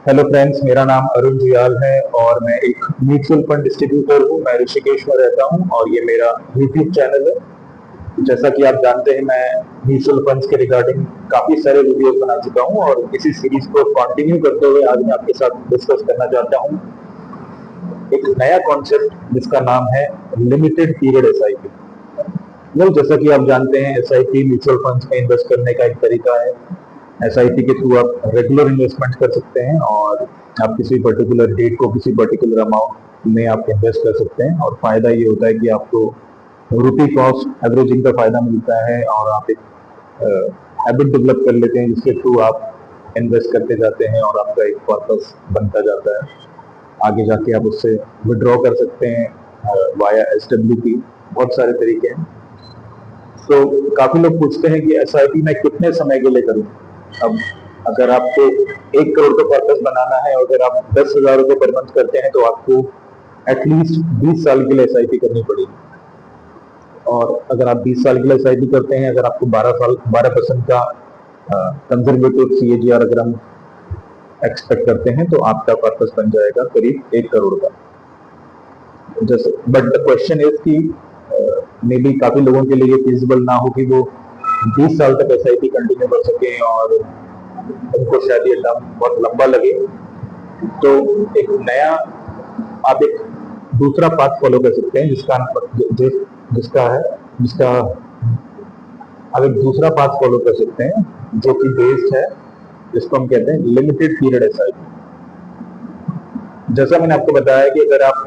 Hello friends, मेरा नाम अरुण जुयाल है और मैं एक म्यूचुअल फंड डिस्ट्रीब्यूटर हूँ। मैं ऋषिकेश में रहता हूँ और ये मेरा यूट्यूब चैनल है। जैसा कि आप जानते हैं, मैं म्यूचुअल फंड्स के रिगार्डिंग काफी सारे वीडियोस बना चुका हूँ और इसी सीरीज को कंटिन्यू करते हुए आज मैं आपके साथ डिस्कस करना चाहता हूँ एक नया कॉन्सेप्ट जिसका नाम है लिमिटेड पीरियड एसआईपी। जैसा कि आप जानते हैं, एसआईपी म्यूचुअल फंड्स में इन्वेस्ट करने का एक तरीका है। एसआईपी के थ्रू आप रेगुलर इन्वेस्टमेंट कर सकते हैं और आप किसी पर्टिकुलर डेट को किसी पर्टिकुलर अमाउंट में आप इन्वेस्ट कर सकते हैं और फायदा ये होता है कि आपको रुपी कॉस्ट एवरेजिंग का फायदा मिलता है और आप एक हैबिट डेवलप कर लेते हैं जिसके थ्रू आप इन्वेस्ट करते जाते हैं और आपका एक पर्पस बनता जाता है। आगे जाके आप उससे विड्रॉ कर सकते हैं वाया एसडब्ल्यूपी। बहुत सारे तरीके हैं। तो काफी लोग पूछते हैं कि एसआईपी मैं कितने समय के लिए करूं। अब अगर आपको 1 करोड़ का पर्पस बनाना है और अगर आप 10,000 रुपये पर मंथ करते हैं तो आपको एटलीस्ट 20 साल के लिए एसआईपी करनी पड़ेगी। और अगर आप 20 साल के लिए एसआईपी करते हैं, अगर आपको 12% का कंजर्वेटिव सीएजीआर अगर हम एक्सपेक्ट करते हैं तो आपका पर्पस बन जाएगा करीब 1 करोड़ का। जैसे बट द क्वेश्चन इज कि मे बी काफी लोगों के लिए फिजिबल ना हो कि वो 20 साल तक एसआईपी कंटिन्यू कर सके और उनको शायद ये टर्म बहुत लंबा लगे। तो एक नया आप एक दूसरा पाथ फॉलो कर सकते हैं जिसका आप एक दूसरा पाथ फॉलो कर सकते हैं जो कि बेस्ड है, जिसको हम कहते हैं लिमिटेड पीरियड एसआईपी। जैसा मैंने आपको बताया कि अगर आप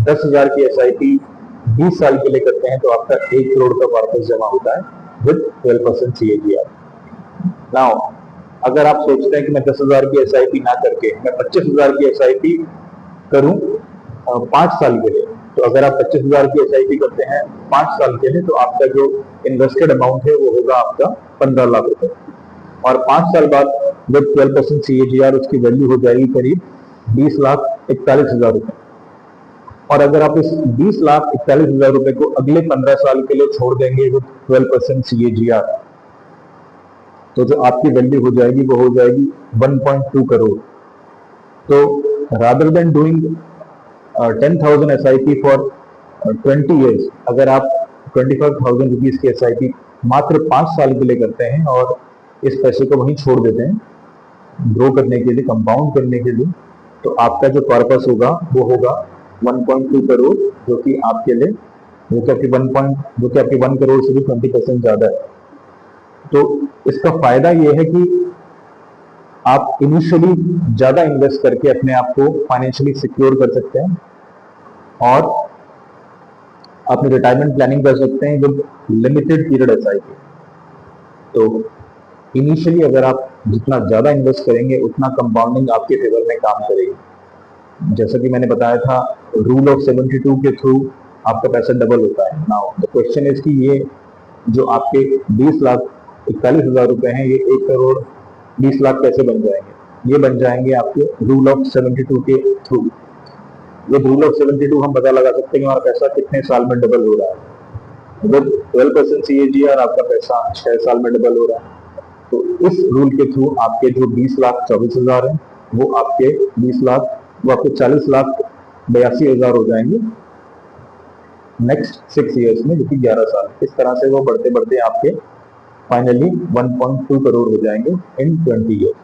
10,000 की एसआईपी 20 साल के लिए करते हैं तो आपका 1 करोड़ का वापस जमा होता है विद 12% सीएजीआर। नाउ अगर आप सोचते हैं कि मैं 10,000 की एसआईपी ना करके मैं 25,000 की एसआईपी करूं 5 साल के लिए, तो अगर आप 25,000 की एसआईपी करते हैं 5 साल के लिए तो आपका जो इन्वेस्टेड अमाउंट है वो होगा आपका 15 लाख रुपए और 5 साल बाद विद 12% सीएजीआर उसकी वैल्यू हो जाएगी करीब 20,41,000 रुपए। और अगर आप इस 20,41,000 रुपए को अगले 15 साल के लिए छोड़ देंगे विद 12% सीएजीआर, तो जो आपकी वैल्यू हो जाएगी वो हो जाएगी 1.2 करोड़। तो rather than doing 10,000 SIP for 20 years, अगर आप 25,000 रुपीज की एसआईपी मात्र 5 साल के लिए करते हैं और इस पैसे को वहीं छोड़ देते हैं ग्रो करने के लिए, कंपाउंड करने के लिए, तो आपका जो पर्पस होगा वो होगा 1.2 करोड़, जो कि आपके लिए जो कि आपके 1 करोड़ से भी 20% ज्यादा है। तो इसका फायदा ये है कि आप इनिशियली ज्यादा इन्वेस्ट करके अपने आप को फाइनेंशियली सिक्योर कर सकते हैं और अपनी रिटायरमेंट प्लानिंग कर सकते हैं विद लिमिटेड पीरियड एसआईपी। तो इनिशियली अगर आप जितना ज्यादा इन्वेस्ट करेंगे उतना कंपाउंडिंग आपके फेवर में काम करेगी। जैसा कि मैंने बताया था, रूल ऑफ 72 के थ्रू आपका पैसा डबल होता है। नाउ द क्वेश्चन इज कि ये जो आपके 20,41,000 रुपए हैं ये 1 करोड़ 20 लाख कैसे बन जाएंगे। ये बन जाएंगे आपके रूल ऑफ 72 के थ्रू। ये रूल ऑफ 72 हम पता लगा सकते हैं कि हमारा पैसा कितने साल में डबल हो रहा है। विद 12% सीएजीआर आपका पैसा 6 साल में डबल हो रहा है। तो इस रूल के थ्रू आपके जो 20,24,000 है वो आपके 40,82,000 हो जाएंगे नेक्स्ट 6 ईयर्स में, जो कि 11 साल। इस तरह से वो बढ़ते बढ़ते आपके फाइनली 1.2 करोड़ हो जाएंगे इन 20 ईयर्स।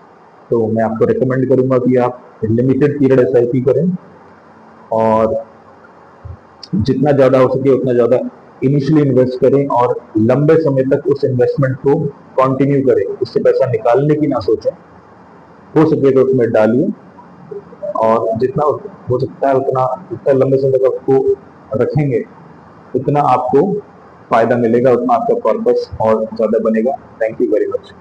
तो मैं आपको रिकमेंड करूंगा कि आप लिमिटेड पीरियड एसआईपी करें और जितना ज्यादा हो सके उतना ज्यादा इनिशियली इन्वेस्ट करें और लंबे समय तक उस इन्वेस्टमेंट को कंटिन्यू करें। उससे पैसा निकालने की ना सोचें, हो सके तो उसमें डालिए और जितना हो सकता है उतना जितना लंबे समय तक उसको रखेंगे उतना आपको फायदा मिलेगा, उतना आपका पर्पस और ज्यादा बनेगा। Thank you very much.